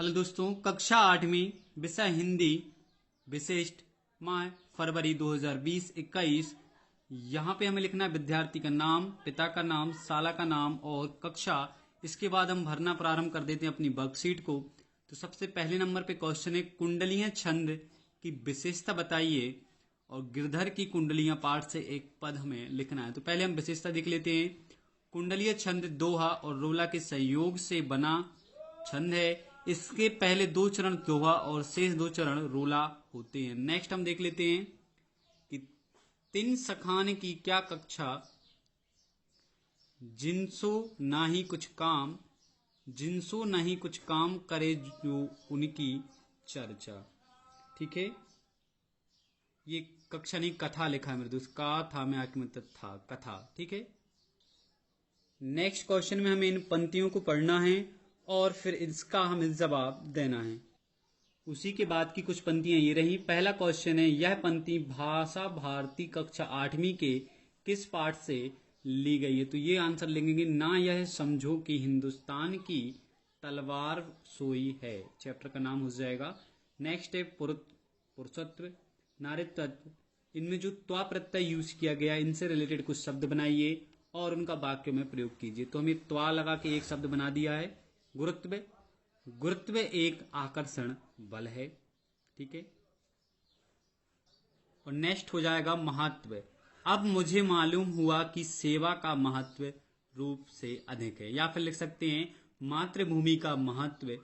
Hello दोस्तों, कक्षा 8वीं विषय हिंदी विशिष्ट माह फरवरी 2020-21। यहाँ पे हमें लिखना है विद्यार्थी का नाम, पिता का नाम, साला का नाम और कक्षा। इसके बाद हम भरना प्रारंभ कर देते हैं अपनी वर्कशीट को। तो सबसे पहले नंबर पे क्वेश्चन है कुंडलियां छंद की विशेषता बताइए और गिरधर की कुंडलियां पाठ से एक पद हमें लिखना है। तो पहले हम विशेषता देख लेते हैं। कुंडलीय छंद दोहा और रोला के संयोग से बना छंद है। इसके पहले दो चरण दोहा और शेष दो चरण रोला होते हैं। नेक्स्ट हम देख लेते हैं कि तीन सखान की क्या कक्षा, जिनसो नाही कुछ काम, जिनसो नहीं कुछ काम करे जो उनकी चर्चा। ठीक है, ये कक्षा नहीं कथा लिखा है मेरे दोस्त, का था में आके मतलब था कथा। ठीक है, नेक्स्ट क्वेश्चन में हमें इन पंक्तियों को पढ़ना है और फिर इसका हमें जवाब देना है। उसी के बाद की कुछ पंक्तियां ये रही। पहला क्वेश्चन है, यह पंक्ति भाषा भारती कक्षा 8वीं के किस पाठ से ली गई है? तो ये आंसर लिखेंगे, ना यह समझो कि हिंदुस्तान की तलवार सोई है। चैप्टर का नाम हो जाएगा। नेक्स्ट है पुरुषत्व, नारीत्व। इनमें जो त्वा प्रत्यय यूज किया गया, इनसे रिलेटेड कुछ शब्द बनाइए और उनका वाक्य में प्रयोग कीजिए। तो हमें त्वा लगा के एक शब्द बना दिया है, गुरुत्व। गुरुत्व एक आकर्षण बल है। ठीक है, और नेक्स्ट हो जाएगा महत्व। अब मुझे मालूम हुआ कि सेवा का महत्व रूप से अधिक है। या फिर लिख सकते हैं मातृभूमि का महत्व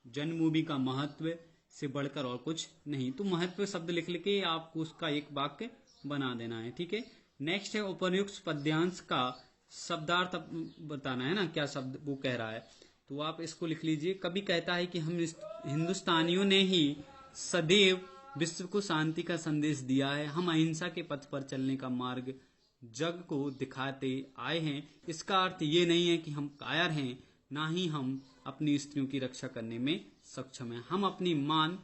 जन्मभूमि का महत्व से बढ़कर और कुछ नहीं। तो महत्व शब्द लिख के आपको उसका एक वाक्य बना देना है। ठीक है, नेक्स्ट है उपर्युक्त पद्यांश का शब्दार्थ बताना है ना, क्या शब्द वो कह रहा है। तो आप इसको लिख लीजिए। कभी कहता है कि हम हिंदुस्तानियों ने ही सदैव विश्व को शांति का संदेश दिया है। हम अहिंसा के पथ पर चलने का मार्ग जग को दिखाते आए हैं। इसका अर्थ ये नहीं है कि हम कायर हैं, ना ही हम अपनी स्त्रियों की रक्षा करने में सक्षम हैं। हम अपनी मान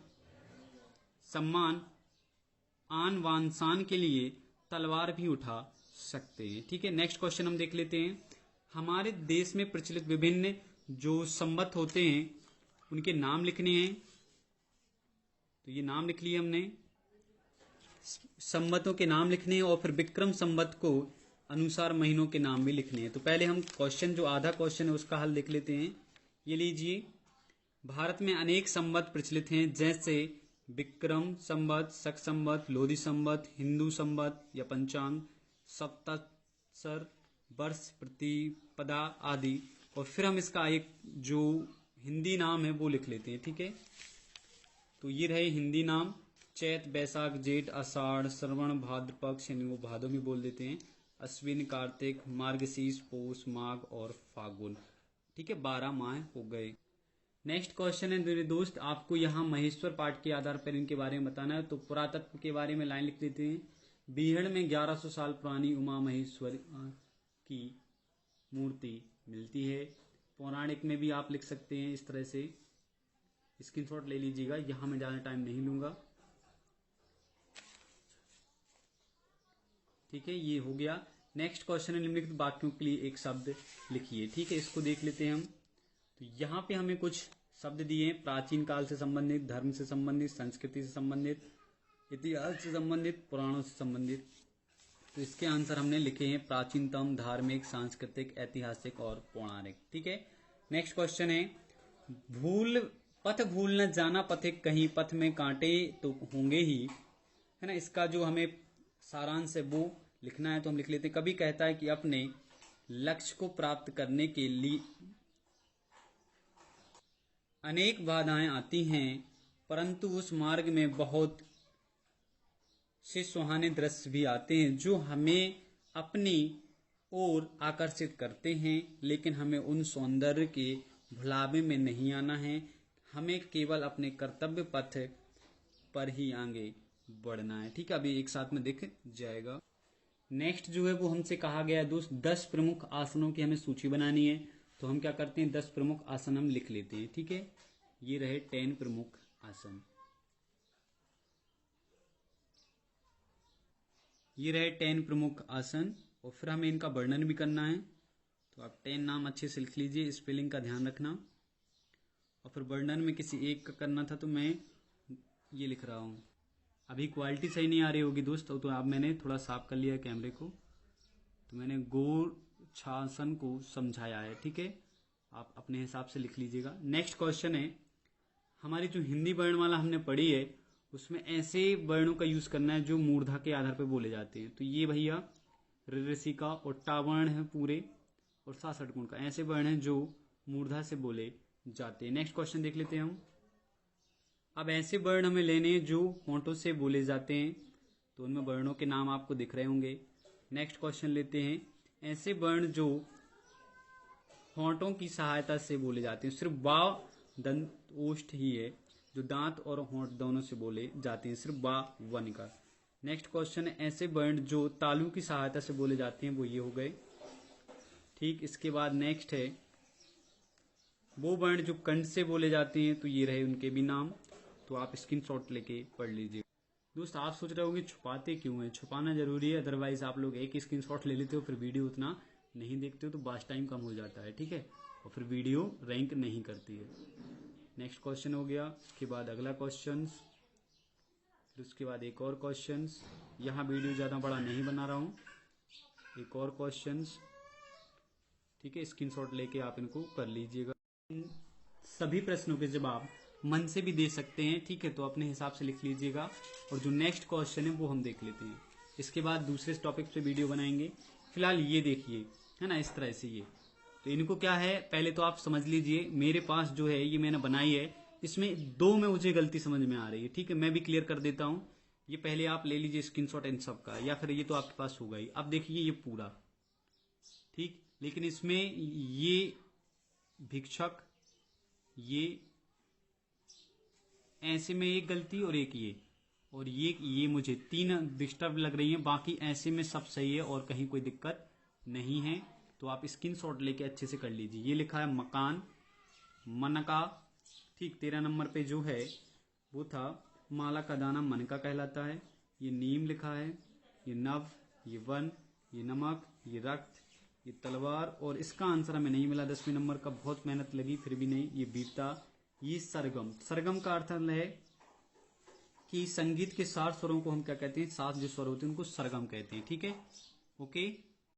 सम्मान आन बान शान के लिए तलवार भी उठा सकते हैं। ठीक है, नेक्स्ट क्वेश्चन हम देख लेते हैं। हमारे देश में प्रचलित विभिन्न जो संवत होते हैं उनके नाम लिखने हैं। तो ये नाम लिख लिए हमने, संवतों के नाम लिखने हैं और फिर विक्रम संवत को अनुसार महीनों के नाम भी लिखने हैं। तो पहले हम क्वेश्चन जो आधा क्वेश्चन है उसका हल देख लेते हैं। ये लीजिए, भारत में अनेक संवत प्रचलित हैं, जैसे विक्रम संवत, शक संवत, लोधी संवत, हिंदू संवत या पंचांग, सप्तत्सर, वर्ष, प्रतिपदा आदि। और फिर हम इसका एक जो हिंदी नाम है वो लिख लेते हैं। ठीक है, तो ये रहे हिंदी नाम, चैत, बैसाख, जेठ, आषाढ़, श्रवण, भाद्रपक्ष यानी भादो भी बोल देते हैं, अश्विन, कार्तिक, मार्गशीर्ष, पौष, माघ और फागुन। ठीक है, 12 माह हो गए। नेक्स्ट क्वेश्चन है मेरे दोस्त, आपको यहाँ महेश्वर पाठ के आधार पर इनके बारे में बताना है। तो पुरातत्व के बारे में लाइन लिख देते हैं। बीहड़ में 1100 साल पुरानी उमा महेश्वर की मूर्ति मिलती है। पौराणिक में भी आप लिख सकते हैं इस तरह से, स्क्रीनशॉट ले लीजिएगा, यहां मैं ज्यादा टाइम नहीं लूंगा। ठीक है, ये हो गया। नेक्स्ट क्वेश्चन है, निम्नलिखित वाक्यों के लिए एक शब्द लिखिए। ठीक है, इसको देख लेते हैं हम। तो यहाँ पे हमें कुछ शब्द दिए हैं, प्राचीन काल से संबंधित, धर्म से संबंधित, संस्कृति से संबंधित, इतिहास से संबंधित, पुराणों से संबंधित। तो इसके आंसर हमने लिखे हैं प्राचीनतम, धार्मिक, सांस्कृतिक, ऐतिहासिक और पौराणिक। ठीक है, नेक्स्ट क्वेश्चन है, पथ भूल न जाना पथिक, कहीं पथ में कांटे तो होंगे ही, है ना। इसका जो हमें सारांश है वो लिखना है। तो हम लिख लेते हैं, कभी कहता है कि अपने लक्ष्य को प्राप्त करने के लिए अनेक बाधाएं आती हैं, परंतु उस मार्ग में बहुत से सुहाने दृश्य भी आते हैं जो हमें अपनी ओर आकर्षित करते हैं। लेकिन हमें उन सौंदर्य के भुलावे में नहीं आना है, हमें केवल अपने कर्तव्य पथ पर ही आगे बढ़ना है। ठीक है, अभी एक साथ में देख जाएगा। नेक्स्ट जो है वो हमसे कहा गया है दोस्त, 10 प्रमुख आसनों की हमें सूची बनानी है। तो हम क्या करते हैं, 10 प्रमुख आसन हम लिख लेते हैं। ठीक है, ये रहे 10 प्रमुख आसन, ये रहे 10 प्रमुख आसन। और फिर हमें इनका वर्णन भी करना है। तो आप 10 नाम अच्छे से लिख लीजिए, स्पेलिंग का ध्यान रखना। और फिर वर्णन में किसी एक का करना था तो मैं ये लिख रहा हूँ। अभी क्वालिटी सही नहीं आ रही होगी दोस्तों, तो अब मैंने थोड़ा साफ कर लिया कैमरे को, तो मैंने गोरक्षासन को समझाया है। ठीक है, आप अपने हिसाब से लिख लीजिएगा। नेक्स्ट क्वेश्चन है, हमारी जो हिंदी वर्णमाला हमने पढ़ी है उसमें ऐसे वर्णों का यूज करना है जो मूर्धा के आधार पर बोले जाते हैं। तो ये भैया ऋषि का और टावर्ण है पूरे और सासठ गुण का, ऐसे वर्ण हैं जो मूर्धा से बोले जाते हैं। नेक्स्ट क्वेश्चन देख लेते हैं हम। अब ऐसे वर्ण हमें लेने हैं जो होंठों से बोले जाते हैं, तो उनमें वर्णों के नाम आपको दिख रहे होंगे। नेक्स्ट क्वेश्चन लेते हैं, ऐसे वर्ण जो होंठों की सहायता से बोले जाते हैं, सिर्फ बा दंत ओष्ठ ही है जो दांत और होंठ दोनों से बोले जाते हैं, सिर्फ बा वन का। नेक्स्ट क्वेश्चन है, ऐसे वर्ण जो तालु की सहायता से बोले जाते हैं, वो ये हो गए। ठीक, इसके बाद नेक्स्ट है वो वर्ण जो कंठ से बोले जाते हैं, तो ये रहे उनके भी नाम, तो आप स्क्रीनशॉट लेके पढ़ लीजिए। दोस्त आप सोच रहे होंगे छुपाते क्यों हैं, छुपाना जरूरी है, अदरवाइज आप लोग एक स्क्रीनशॉट ले लेते हो फिर वीडियो उतना नहीं देखते हो तो बस टाइम कम हो जाता है। ठीक है, और फिर वीडियो रैंक नहीं करती है। नेक्स्ट क्वेश्चन हो गया, उसके बाद अगला क्वेश्चन, फिर उसके बाद एक और क्वेश्चन। यहाँ वीडियो ज़्यादा बड़ा नहीं बना रहा हूँ, एक और क्वेश्चन। ठीक है, स्क्रीनशॉट लेके आप इनको कर लीजिएगा। सभी प्रश्नों के जवाब मन से भी दे सकते हैं। ठीक है, तो अपने हिसाब से लिख लीजिएगा। और जो नेक्स्ट क्वेश्चन है वो हम देख लेते हैं, इसके बाद दूसरे टॉपिक पे वीडियो बनाएंगे। फिलहाल ये देखिए, है ना, इस तरह से ये, तो इनको क्या है पहले तो आप समझ लीजिए। मेरे पास जो है ये मैंने बनाई है, इसमें दो में मुझे गलती समझ में आ रही है। ठीक है, मैं भी क्लियर कर देता हूं। ये पहले आप ले लीजिए स्क्रीनशॉट इन सब का, या फिर ये तो आपके पास होगा ही। अब देखिए ये पूरा ठीक, लेकिन इसमें ये भिक्षक, ये ऐसे में एक गलती और एक ये, और ये मुझे तीन डिस्टर्ब लग रही है, बाकी ऐसे में सब सही है और कहीं कोई दिक्कत नहीं है। तो आप स्क्रीनशॉट लेके अच्छे से कर लीजिए। ये लिखा है मकान, मनका। ठीक, 13 नंबर पे जो है वो था माला का दाना मनका कहलाता है। ये नीम लिखा है, ये नव, ये वन, ये नमक, ये रक्त, ये तलवार, और इसका आंसर हमें नहीं मिला 10वें नंबर का, बहुत मेहनत लगी फिर भी नहीं। ये बीता, ये सरगम। सरगम का अर्थ है कि संगीत के 7 स्वरों को हम क्या कहते हैं, 7 जो स्वर होते हैं उनको सरगम कहते हैं। ठीक है, ओके।